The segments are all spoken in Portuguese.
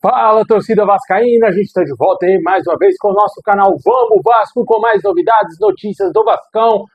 Fala, torcida vascaína, a gente está de volta aí mais uma vez com o nosso canal Vamos Vasco, com mais novidades, notícias do Vascão.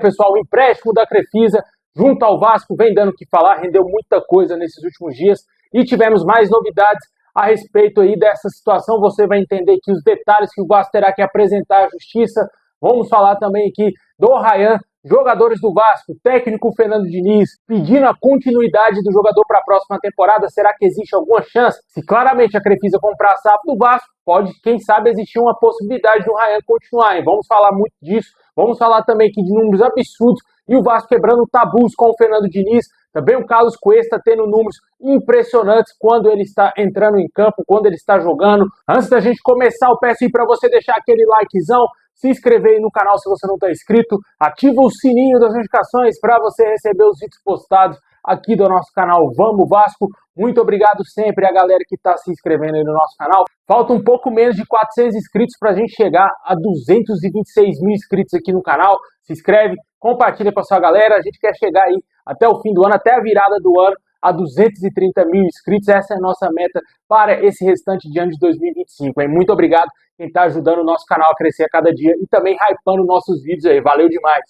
Pessoal, o empréstimo da Crefisa junto ao Vasco vem dando o que falar, rendeu muita coisa nesses últimos dias e tivemos mais novidades a respeito aí dessa situação. Você vai entender que os detalhes que o Vasco terá que apresentar à Justiça. Vamos falar também aqui do Ryan, jogadores do Vasco, técnico Fernando Diniz, pedindo a continuidade do jogador para a próxima temporada. Será que existe alguma chance? Se claramente a Crefisa comprar a SAF do Vasco, pode, quem sabe, existir uma possibilidade do Ryan continuar, hein? Vamos falar muito disso. Vamos falar também aqui de números absurdos e o Vasco quebrando tabus com o Fernando Diniz. Também o Carlos Cuesta tendo números impressionantes quando ele está entrando em campo, quando ele está jogando. Antes da gente começar, eu peço aí para você deixar aquele likezão, se inscrever aí no canal se você não está inscrito, ativa o sininho das notificações para você receber os vídeos postados aqui do nosso canal Vamos Vasco. Muito obrigado sempre a galera que está se inscrevendo aí no nosso canal. Falta um pouco menos de 400 inscritos para a gente chegar a 226 mil inscritos aqui no canal. Se inscreve, compartilha com a sua galera. A gente quer chegar aí até o fim do ano, até a virada do ano, a 230 mil inscritos. Essa é a nossa meta para esse restante de ano de 2025. Hein? Muito obrigado quem está ajudando o nosso canal a crescer a cada dia e também hypando nossos vídeos aí. Valeu demais!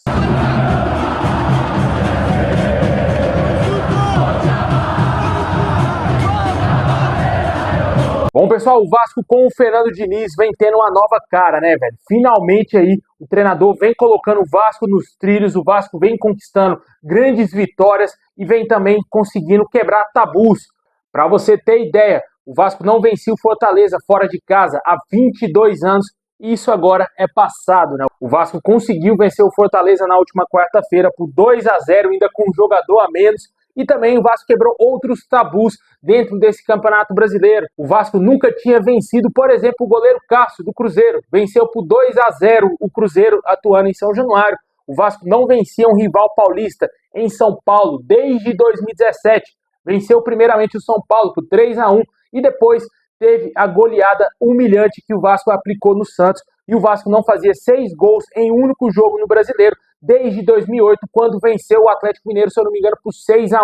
Bom, pessoal, o Vasco com o Fernando Diniz vem tendo uma nova cara, né, velho? Finalmente aí o treinador vem colocando o Vasco nos trilhos, o Vasco vem conquistando grandes vitórias e vem também conseguindo quebrar tabus. Para você ter ideia, o Vasco não vencia o Fortaleza fora de casa há 22 anos e isso agora é passado, né? O Vasco conseguiu vencer o Fortaleza na última quarta-feira por 2-0, ainda com um jogador a menos. E também o Vasco quebrou outros tabus dentro desse Campeonato Brasileiro. O Vasco nunca tinha vencido, por exemplo, o goleiro Cássio, do Cruzeiro. Venceu por 2-0 o Cruzeiro atuando em São Januário. O Vasco não vencia um rival paulista em São Paulo desde 2017. Venceu primeiramente o São Paulo por 3-1 e depois teve a goleada humilhante que o Vasco aplicou no Santos. E o Vasco não fazia 6 gols em um único jogo no Brasileiro desde 2008, quando venceu o Atlético Mineiro, se eu não me engano, por 6-1.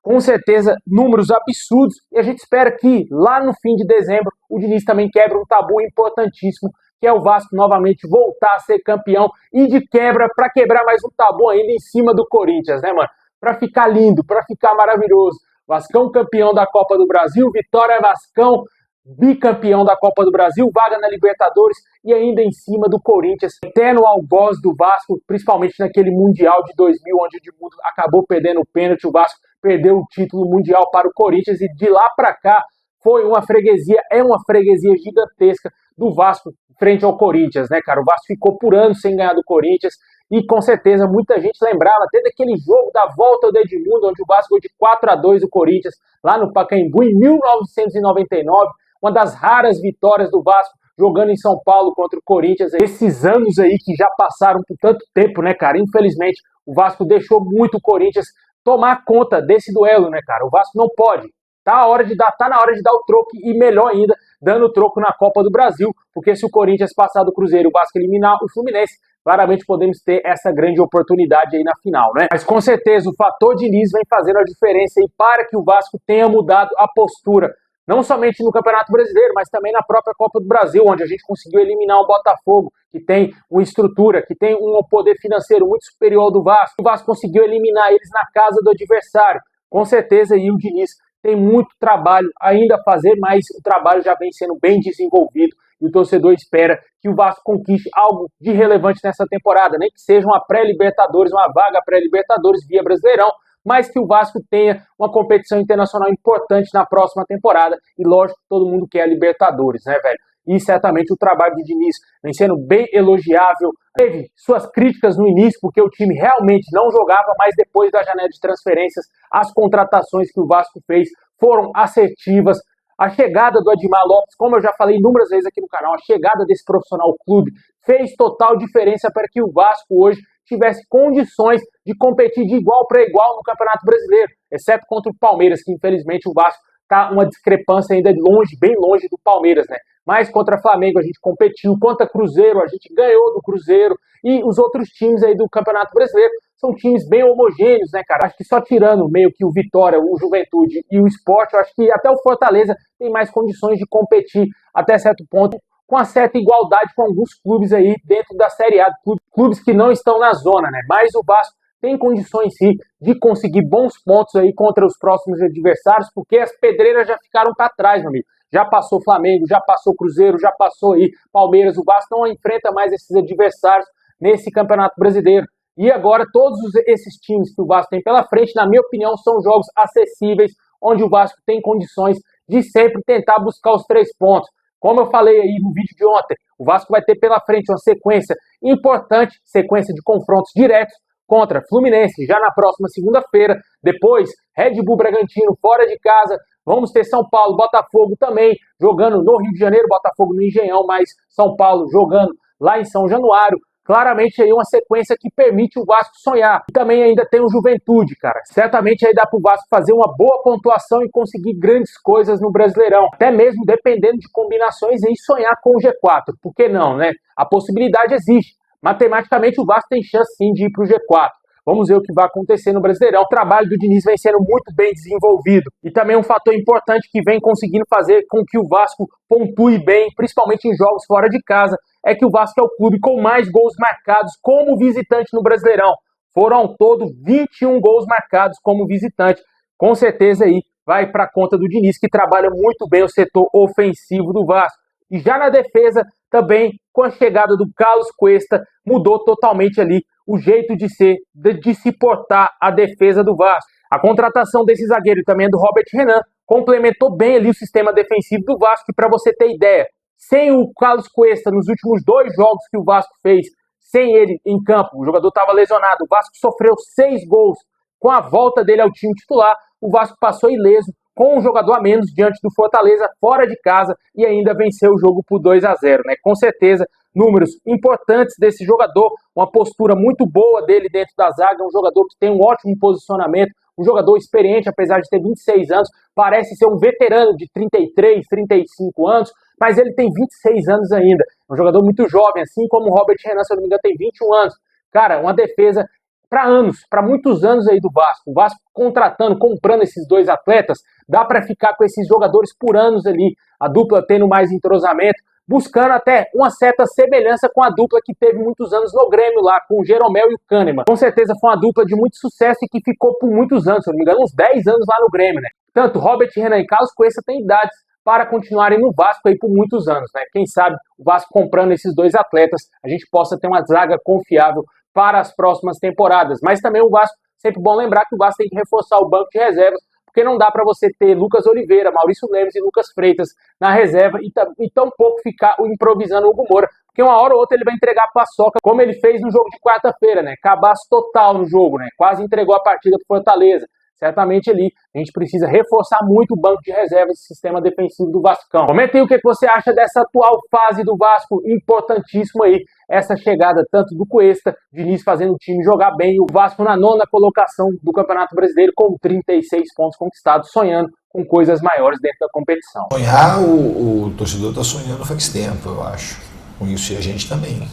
Com certeza, números absurdos, e a gente espera que lá no fim de dezembro o Diniz também quebre um tabu importantíssimo, que é o Vasco novamente voltar a ser campeão e de quebra, para quebrar mais um tabu ainda em cima do Corinthians, né, mano? Para ficar lindo, para ficar maravilhoso. Vascão campeão da Copa do Brasil, Vitória Vascão bicampeão da Copa do Brasil, vaga na Libertadores e ainda em cima do Corinthians, eterno algoz do Vasco, principalmente naquele Mundial de 2000, onde o Edmundo acabou perdendo o pênalti, o Vasco perdeu o título mundial para o Corinthians e de lá para cá foi uma freguesia, é uma freguesia gigantesca do Vasco frente ao Corinthians, né, cara? O Vasco ficou por anos sem ganhar do Corinthians e com certeza muita gente lembrava até daquele jogo da volta do Edmundo, onde o Vasco ganhou de 4-2 o Corinthians lá no Pacaembu em 1999. Uma das raras vitórias do Vasco jogando em São Paulo contra o Corinthians. Esses anos aí que já passaram por tanto tempo, né, cara? Infelizmente, o Vasco deixou muito o Corinthians tomar conta desse duelo, né, cara? O Vasco não pode. Tá na hora de dar o troco e melhor ainda, dando o troco na Copa do Brasil, porque se o Corinthians passar do Cruzeiro e o Vasco eliminar o Fluminense, claramente podemos ter essa grande oportunidade aí na final, né? Mas com certeza o fator Diniz vem fazendo a diferença aí para que o Vasco tenha mudado a postura. Não somente no Campeonato Brasileiro, mas também na própria Copa do Brasil, onde a gente conseguiu eliminar o Botafogo, que tem uma estrutura, que tem um poder financeiro muito superior ao do Vasco. O Vasco conseguiu eliminar eles na casa do adversário. Com certeza, aí o Diniz tem muito trabalho ainda a fazer, mas o trabalho já vem sendo bem desenvolvido e o torcedor espera que o Vasco conquiste algo de relevante nessa temporada, nem que seja uma pré-Libertadores, uma vaga pré-Libertadores via Brasileirão, mas que o Vasco tenha uma competição internacional importante na próxima temporada. E lógico, todo mundo quer a Libertadores, né, velho? E certamente o trabalho de Diniz vem sendo bem elogiável. Teve suas críticas no início, porque o time realmente não jogava, mas depois da janela de transferências, as contratações que o Vasco fez foram assertivas. A chegada do Admar Lopes, como eu já falei inúmeras vezes aqui no canal, a chegada desse profissional clube fez total diferença para que o Vasco hoje tivesse condições de competir de igual para igual no Campeonato Brasileiro, exceto contra o Palmeiras, que infelizmente o Vasco está uma discrepância ainda longe, bem longe do Palmeiras, né? Mas contra Flamengo a gente competiu, contra Cruzeiro a gente ganhou do Cruzeiro e os outros times aí do Campeonato Brasileiro são times bem homogêneos, né, cara? Acho que só tirando meio que o Vitória, o Juventude e o Sport, eu acho que até o Fortaleza tem mais condições de competir até certo ponto, com uma certa igualdade com alguns clubes aí dentro da Série A, clubes que não estão na zona, né? Mas o Vasco tem condições sim de conseguir bons pontos aí contra os próximos adversários, porque as pedreiras já ficaram para trás, meu amigo. Já passou Flamengo, já passou Cruzeiro, já passou aí Palmeiras. O Vasco não enfrenta mais esses adversários nesse Campeonato Brasileiro. E agora todos esses times que o Vasco tem pela frente, na minha opinião, são jogos acessíveis, onde o Vasco tem condições de sempre tentar buscar os 3 pontos. Como eu falei aí no vídeo de ontem, o Vasco vai ter pela frente uma sequência importante, sequência de confrontos diretos contra Fluminense já na próxima segunda-feira. Depois, Red Bull Bragantino fora de casa. Vamos ter São Paulo, Botafogo também jogando no Rio de Janeiro, Botafogo no Engenhão, mas São Paulo jogando lá em São Januário. Claramente aí uma sequência que permite o Vasco sonhar. E também ainda tem o Juventude, cara. Certamente aí dá pro Vasco fazer uma boa pontuação e conseguir grandes coisas no Brasileirão. Até mesmo dependendo de combinações e sonhar com o G4. Por que não, né? A possibilidade existe. Matematicamente o Vasco tem chance sim de ir pro G4. Vamos ver o que vai acontecer no Brasileirão. O trabalho do Diniz vem sendo muito bem desenvolvido. E também um fator importante que vem conseguindo fazer com que o Vasco pontue bem, principalmente em jogos fora de casa, é que o Vasco é o clube com mais gols marcados como visitante no Brasileirão. Foram ao todo 21 gols marcados como visitante. Com certeza aí vai para a conta do Diniz, que trabalha muito bem o setor ofensivo do Vasco. E já na defesa, também com a chegada do Carlos Cuesta, mudou totalmente ali o jeito de ser, de se portar a defesa do Vasco. A contratação desse zagueiro e também do Robert Renan complementou bem ali o sistema defensivo do Vasco. E para você ter ideia, sem o Carlos Cuesta nos últimos 2 jogos que o Vasco fez, sem ele em campo, o jogador estava lesionado, o Vasco sofreu 6 gols. Com a volta dele ao time titular, o Vasco passou ileso, com um jogador a menos diante do Fortaleza, fora de casa, e ainda venceu o jogo por 2-0, né? Com certeza, números importantes desse jogador, uma postura muito boa dele dentro da zaga, um jogador que tem um ótimo posicionamento, um jogador experiente, apesar de ter 26 anos, parece ser um veterano de 33, 35 anos, mas ele tem 26 anos ainda. É um jogador muito jovem, assim como o Robert Renan, se eu não me engano, tem 21 anos. Cara, uma defesa para anos, para muitos anos aí do Vasco. O Vasco contratando, comprando esses 2 atletas, dá para ficar com esses jogadores por anos ali, a dupla tendo mais entrosamento, buscando até uma certa semelhança com a dupla que teve muitos anos no Grêmio lá, com o Jeromel e o Kahneman. Com certeza foi uma dupla de muito sucesso e que ficou por muitos anos, se eu não me engano, uns 10 anos lá no Grêmio, né? Tanto Robert Renan e Carlos Cuesta têm idades para continuarem no Vasco aí por muitos anos, né? Quem sabe o Vasco comprando esses 2 atletas, a gente possa ter uma zaga confiável para as próximas temporadas. Mas também o Vasco, sempre bom lembrar que o Vasco tem que reforçar o banco de reservas, porque não dá para você ter Lucas Oliveira, Maurício Lemes e Lucas Freitas na reserva e tão pouco ficar improvisando o Hugo Moura, porque uma hora ou outra ele vai entregar a paçoca, como ele fez no jogo de quarta-feira, né? Cabaço total no jogo, né? Quase entregou a partida para Fortaleza. Certamente ali a gente precisa reforçar muito o banco de reservas e sistema defensivo do Vascão. Comenta aí o que você acha dessa atual fase do Vasco, importantíssimo aí, essa chegada tanto do Cuesta, Diniz fazendo o time jogar bem, o Vasco na 9ª colocação do Campeonato Brasileiro com 36 pontos conquistados, sonhando com coisas maiores dentro da competição. Sonhar, o torcedor está sonhando faz tempo, eu acho, com isso, e a gente também.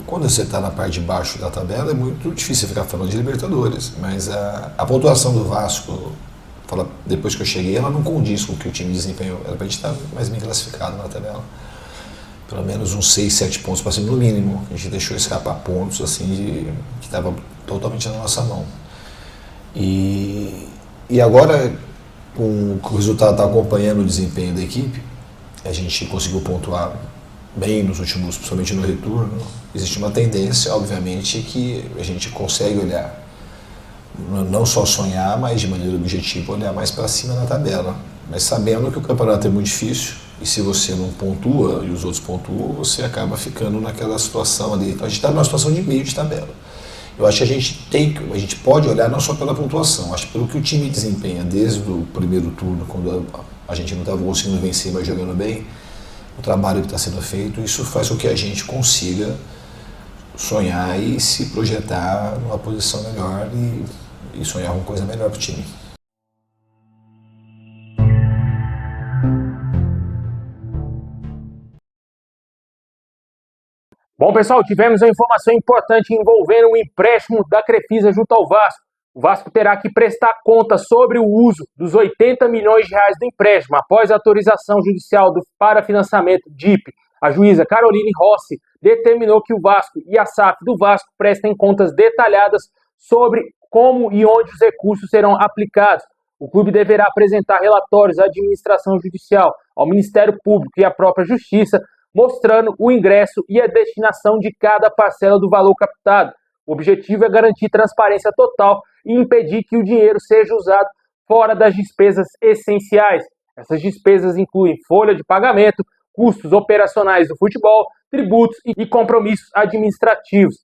Quando você está na parte de baixo da tabela é muito difícil ficar falando de Libertadores, mas a pontuação do Vasco, depois que eu cheguei, ela não condiz com o que o time desempenhou. Era para a gente estar mais bem classificado na tabela. Pelo menos uns 6, 7 pontos para cima no mínimo. A gente deixou escapar pontos assim que estava totalmente na nossa mão. E agora, com o resultado está acompanhando o desempenho da equipe, a gente conseguiu pontuar bem nos últimos, principalmente no retorno. Existe uma tendência, obviamente, que a gente consegue olhar, não só sonhar, mas de maneira objetiva, olhar mais para cima na tabela. Mas sabendo que o campeonato é muito difícil, e se você não pontua e os outros pontuam, você acaba ficando naquela situação ali. Então a gente está numa situação de meio de tabela. Eu acho que a gente pode olhar não só pela pontuação, acho que pelo que o time desempenha desde o primeiro turno, quando a gente não estava conseguindo vencer, mas jogando bem, o trabalho que está sendo feito, isso faz com que a gente consiga sonhar e se projetar numa posição melhor e sonhar com coisa melhor para o time. Bom, pessoal, tivemos uma informação importante envolvendo o empréstimo da Crefisa junto ao Vasco. O Vasco terá que prestar conta sobre o uso dos 80 milhões de reais do empréstimo após a autorização judicial para financiamento DIP. A juíza Caroline Rossi determinou que o Vasco e a SAF do Vasco prestem contas detalhadas sobre como e onde os recursos serão aplicados. O clube deverá apresentar relatórios à administração judicial, ao Ministério Público e à própria Justiça, mostrando o ingresso e a destinação de cada parcela do valor captado. O objetivo é garantir transparência total e impedir que o dinheiro seja usado fora das despesas essenciais. Essas despesas incluem folha de pagamento, custos operacionais do futebol, tributos e compromissos administrativos.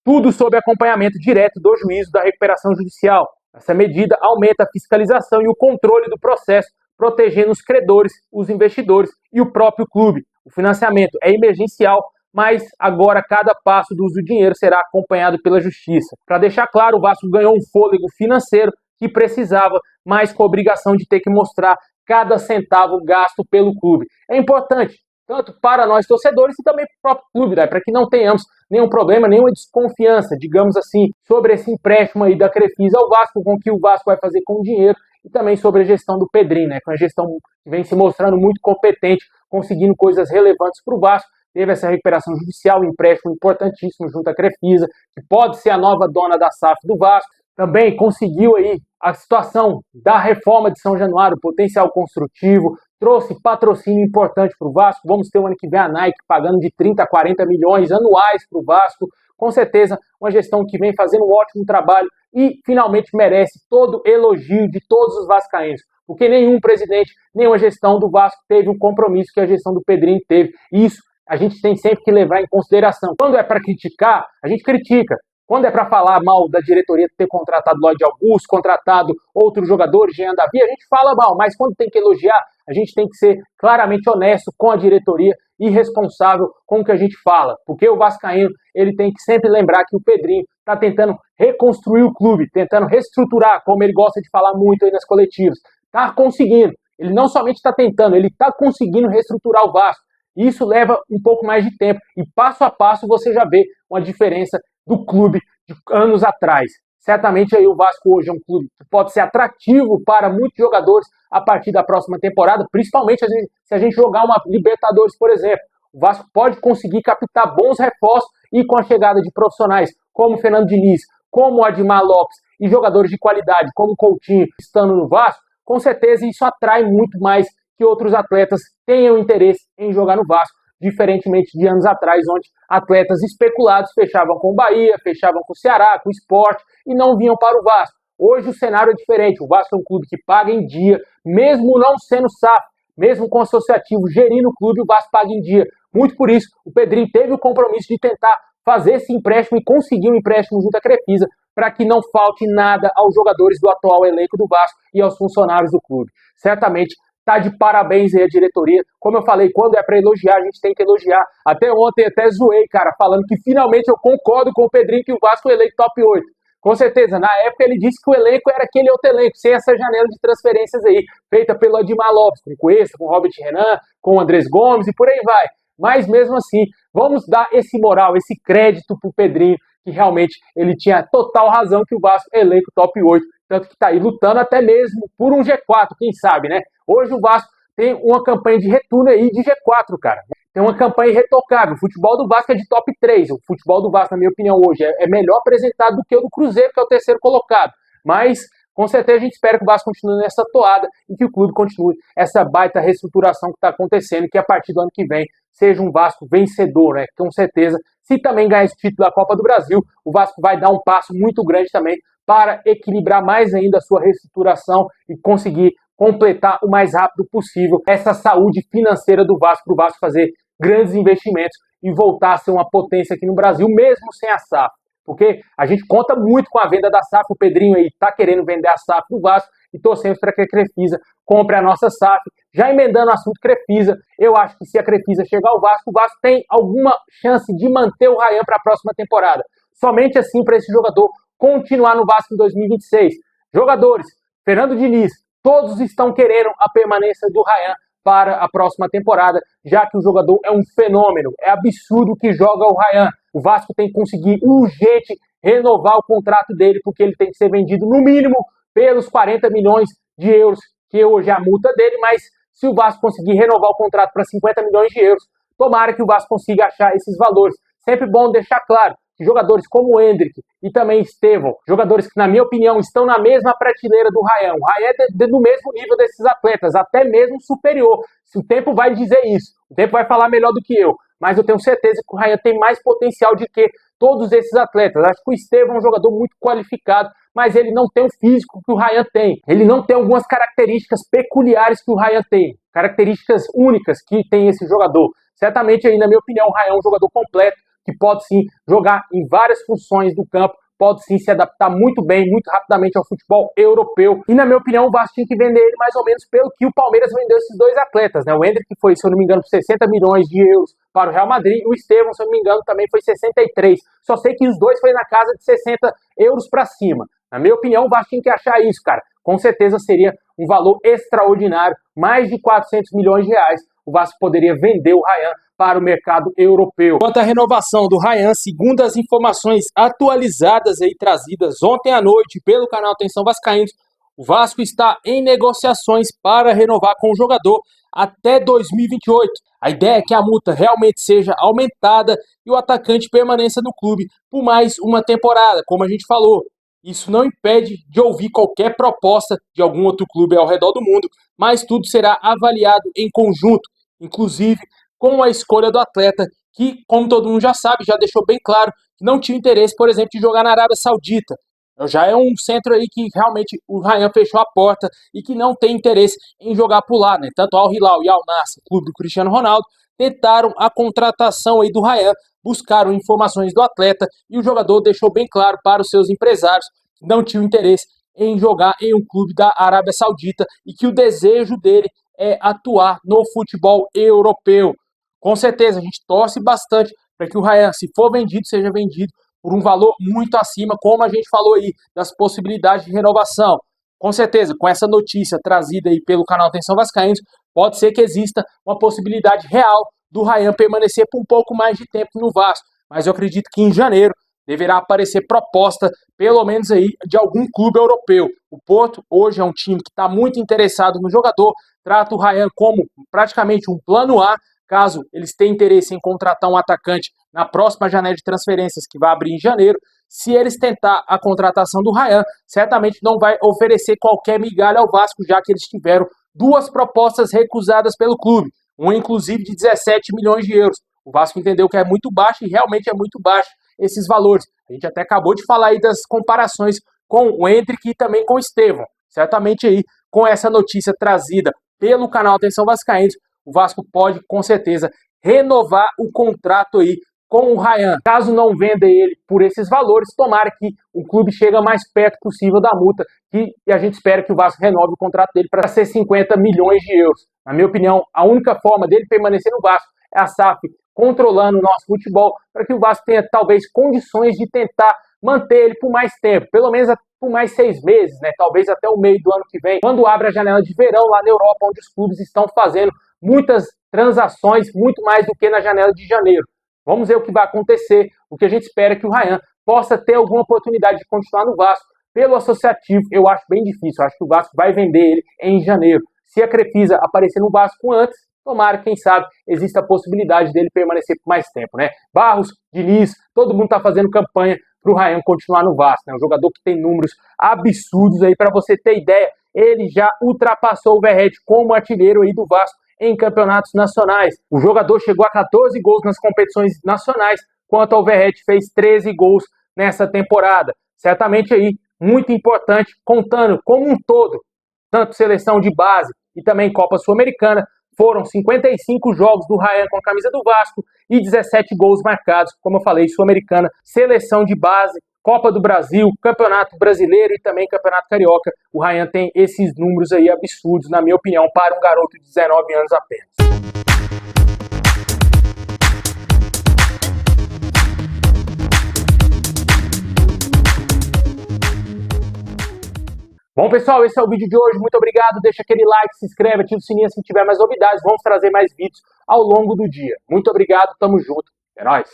Tudo sob acompanhamento direto do juízo da recuperação judicial. Essa medida aumenta a fiscalização e o controle do processo, protegendo os credores, os investidores e o próprio clube. O financiamento é emergencial, mas agora cada passo do uso do dinheiro será acompanhado pela Justiça. Para deixar claro, o Vasco ganhou um fôlego financeiro que precisava, mas com a obrigação de ter que mostrar cada centavo gasto pelo clube. É importante, tanto para nós torcedores e também para o próprio clube, né? Para que não tenhamos nenhum problema, nenhuma desconfiança, digamos assim, sobre esse empréstimo aí da Crefisa ao Vasco, com o que o Vasco vai fazer com o dinheiro, e também sobre a gestão do Pedrinho, né? Com a gestão que vem se mostrando muito competente, conseguindo coisas relevantes para o Vasco. Teve essa recuperação judicial, um empréstimo importantíssimo junto à Crefisa, que pode ser a nova dona da SAF do Vasco. Também conseguiu aí a situação da reforma de São Januário, potencial construtivo, trouxe patrocínio importante para o Vasco. Vamos ter o ano que vem a Nike pagando de 30 a 40 milhões anuais para o Vasco. Com certeza, uma gestão que vem fazendo um ótimo trabalho e finalmente merece todo elogio de todos os vascaínos, porque nenhum presidente, nenhuma gestão do Vasco teve um compromisso que a gestão do Pedrinho teve. E isso a gente tem sempre que levar em consideração. Quando é para criticar, a gente critica. Quando é para falar mal da diretoria ter contratado Lloyd Augusto, contratado outros jogadores, Jean Davi, a gente fala mal, mas quando tem que elogiar, a gente tem que ser claramente honesto com a diretoria e responsável com o que a gente fala, porque o vascaíno ele tem que sempre lembrar que o Pedrinho está tentando reconstruir o clube, tentando reestruturar, como ele gosta de falar muito aí nas coletivas. Está conseguindo, ele não somente está tentando, ele está conseguindo reestruturar o Vasco. Isso leva um pouco mais de tempo e passo a passo você já vê uma diferença do clube de anos atrás. Certamente aí o Vasco hoje é um clube que pode ser atrativo para muitos jogadores a partir da próxima temporada, principalmente se a gente jogar uma Libertadores, por exemplo. O Vasco pode conseguir captar bons reforços e com a chegada de profissionais como o Fernando Diniz, como o Admar Lopes e jogadores de qualidade como o Coutinho estando no Vasco, com certeza isso atrai muito mais que outros atletas tenham interesse em jogar no Vasco, diferentemente de anos atrás, onde atletas especulados fechavam com o Bahia, fechavam com o Ceará, com o Sport e não vinham para o Vasco. Hoje o cenário é diferente, o Vasco é um clube que paga em dia, mesmo não sendo SAF, mesmo com o associativo gerindo o clube, o Vasco paga em dia. Muito por isso, o Pedrinho teve o compromisso de tentar fazer esse empréstimo e conseguir um empréstimo junto à Crefisa, para que não falte nada aos jogadores do atual elenco do Vasco e aos funcionários do clube. Certamente tá de parabéns aí a diretoria. Como eu falei, quando é para elogiar, a gente tem que elogiar. Até ontem até zoei, cara, falando que finalmente eu concordo com o Pedrinho que o Vasco é eleito top 8. Com certeza, na época ele disse que o elenco era aquele outro elenco, sem essa janela de transferências aí, feita pelo Admar Lopes, com o Cuesta, com o Robert Renan, com o Andrés Gomes e por aí vai. Mas mesmo assim, vamos dar esse moral, esse crédito pro Pedrinho, que realmente ele tinha total razão que o Vasco é elenco top 8, tanto que está aí lutando até mesmo por um G4, quem sabe, né? Hoje o Vasco tem uma campanha de retorno aí de G4, cara. Tem uma campanha irretocável. O futebol do Vasco é de top 3. O futebol do Vasco, na minha opinião, hoje é melhor apresentado do que o do Cruzeiro, que é o terceiro colocado. Mas, com certeza, a gente espera que o Vasco continue nessa toada e que o clube continue essa baita reestruturação que está acontecendo e que a partir do ano que vem seja um Vasco vencedor, né? Com certeza, se também ganhar esse título da Copa do Brasil, o Vasco vai dar um passo muito grande também para equilibrar mais ainda a sua reestruturação e conseguir completar o mais rápido possível essa saúde financeira do Vasco, para o Vasco fazer grandes investimentos e voltar a ser uma potência aqui no Brasil, mesmo sem a SAF. Porque a gente conta muito com a venda da SAF, o Pedrinho aí está querendo vender a SAF do Vasco e torcemos para que a Crefisa compre a nossa SAF. Já emendando o assunto Crefisa, eu acho que se a Crefisa chegar ao Vasco, o Vasco tem alguma chance de manter o Ryan para a próxima temporada. Somente assim para esse jogador continuar no Vasco em 2026. Jogadores, Fernando Diniz, todos estão querendo a permanência do Ryan para a próxima temporada, já que o jogador é um fenômeno. É absurdo que joga o Ryan. O Vasco tem que conseguir urgente renovar o contrato dele, porque ele tem que ser vendido no mínimo pelos 40 milhões de euros, que hoje é a multa dele, mas se o Vasco conseguir renovar o contrato para 50 milhões de euros, tomara que o Vasco consiga achar esses valores. Sempre bom deixar claro que jogadores como o Endrick e também Estevão, jogadores que, na minha opinião, estão na mesma prateleira do Ryan. O Ryan é do mesmo nível desses atletas, até mesmo superior. O tempo vai dizer isso, o tempo vai falar melhor do que eu, mas eu tenho certeza que o Ryan tem mais potencial de que todos esses atletas. Acho que o Estevão é um jogador muito qualificado, mas ele não tem o físico que o Ryan tem. Ele não tem algumas características peculiares que o Ryan tem, características únicas que tem esse jogador. Certamente, aí, na minha opinião, o Ryan é um jogador completo, que pode sim jogar em várias funções do campo, pode sim se adaptar muito bem, muito rapidamente ao futebol europeu. E na minha opinião, o Vasco tinha que vender ele mais ou menos pelo que o Palmeiras vendeu esses dois atletas, né? O Endrick foi, se eu não me engano, por 60 milhões de euros para o Real Madrid, e o Estevão, se eu não me engano, também foi 63. Só sei que os dois foi na casa de 60 euros para cima. Na minha opinião, o Vasco tinha que achar isso, cara. Com certeza seria um valor extraordinário, mais de 400 milhões de reais. O Vasco poderia vender o Ryan para o mercado europeu. Quanto à renovação do Ryan, segundo as informações atualizadas e trazidas ontem à noite pelo canal Atenção Vascaínos, o Vasco está em negociações para renovar com o jogador até 2028. A ideia é que a multa realmente seja aumentada e o atacante permaneça no clube por mais uma temporada, como a gente falou. Isso não impede de ouvir qualquer proposta de algum outro clube ao redor do mundo, mas tudo será avaliado em conjunto, inclusive com a escolha do atleta, que, como todo mundo já sabe, já deixou bem claro que não tinha interesse, por exemplo, de jogar na Arábia Saudita. Já é um centro aí que realmente o Ryan fechou a porta e que não tem interesse em jogar por lá, né? Tanto Al Hilal e Al Nassr, clube do Cristiano Ronaldo, tentaram a contratação aí do Ryan, buscaram informações do atleta e o jogador deixou bem claro para os seus empresários que não tinha interesse em jogar em um clube da Arábia Saudita e que o desejo dele é atuar no futebol europeu. Com certeza, a gente torce bastante para que o Ryan, se for vendido, seja vendido por um valor muito acima, como a gente falou aí, das possibilidades de renovação. Com certeza, com essa notícia trazida aí pelo canal Atenção Vascaínos, pode ser que exista uma possibilidade real do Ryan permanecer por um pouco mais de tempo no Vasco. Mas eu acredito que em janeiro deverá aparecer proposta, pelo menos aí, de algum clube europeu. O Porto hoje é um time que está muito interessado no jogador, trata o Ryan como praticamente um plano A, caso eles tenham interesse em contratar um atacante na próxima janela de transferências, que vai abrir em janeiro. Se eles tentar a contratação do Ryan, certamente não vai oferecer qualquer migalha ao Vasco, já que eles tiveram duas propostas recusadas pelo clube, uma inclusive de 17 milhões de euros. O Vasco entendeu que é muito baixo e realmente é muito baixo esses valores. A gente até acabou de falar aí das comparações com o Endrick e também com o Estevão. Certamente aí, com essa notícia trazida pelo canal Atenção Vascaínos, o Vasco pode, com certeza, renovar o contrato aí com o Ryan. Caso não venda ele por esses valores, tomara que o clube chegue mais perto possível da multa, e a gente espera que o Vasco renove o contrato dele para ser 50 milhões de euros. Na minha opinião, a única forma dele permanecer no Vasco é a SAF controlando o nosso futebol, para que o Vasco tenha talvez condições de tentar manter ele por mais tempo, pelo menos por mais 6 meses, né? Talvez até o meio do ano que vem, quando abre a janela de verão lá na Europa, onde os clubes estão fazendo muitas transações, muito mais do que na janela de janeiro. Vamos ver o que vai acontecer. O que a gente espera é que o Ryan possa ter alguma oportunidade de continuar no Vasco. Pelo associativo, eu acho bem difícil. Eu acho que o Vasco vai vender ele em janeiro. Se a Crefisa aparecer no Vasco antes, tomara, quem sabe, exista a possibilidade dele permanecer por mais tempo, né? Barros, Diniz, todo mundo está fazendo campanha para o Ryan continuar no Vasco, né? Um jogador que tem números absurdos aí, para você ter ideia. Ele já ultrapassou o Verratti como artilheiro aí do Vasco em campeonatos nacionais. O jogador chegou a 14 gols nas competições nacionais, enquanto o Verratti fez 13 gols nessa temporada. Certamente aí, muito importante, contando como um todo, tanto seleção de base e também Copa Sul-Americana. Foram 55 jogos do Ryan com a camisa do Vasco e 17 gols marcados, como eu falei, Sul-Americana, seleção de base, Copa do Brasil, Campeonato Brasileiro e também Campeonato Carioca. O Ryan tem esses números aí absurdos, na minha opinião, para um garoto de 19 anos apenas. Bom, pessoal, esse é o vídeo de hoje. Muito obrigado. Deixa aquele like, se inscreve, ativa o sininho se tiver mais novidades. Vamos trazer mais vídeos ao longo do dia. Muito obrigado, tamo junto. É nóis.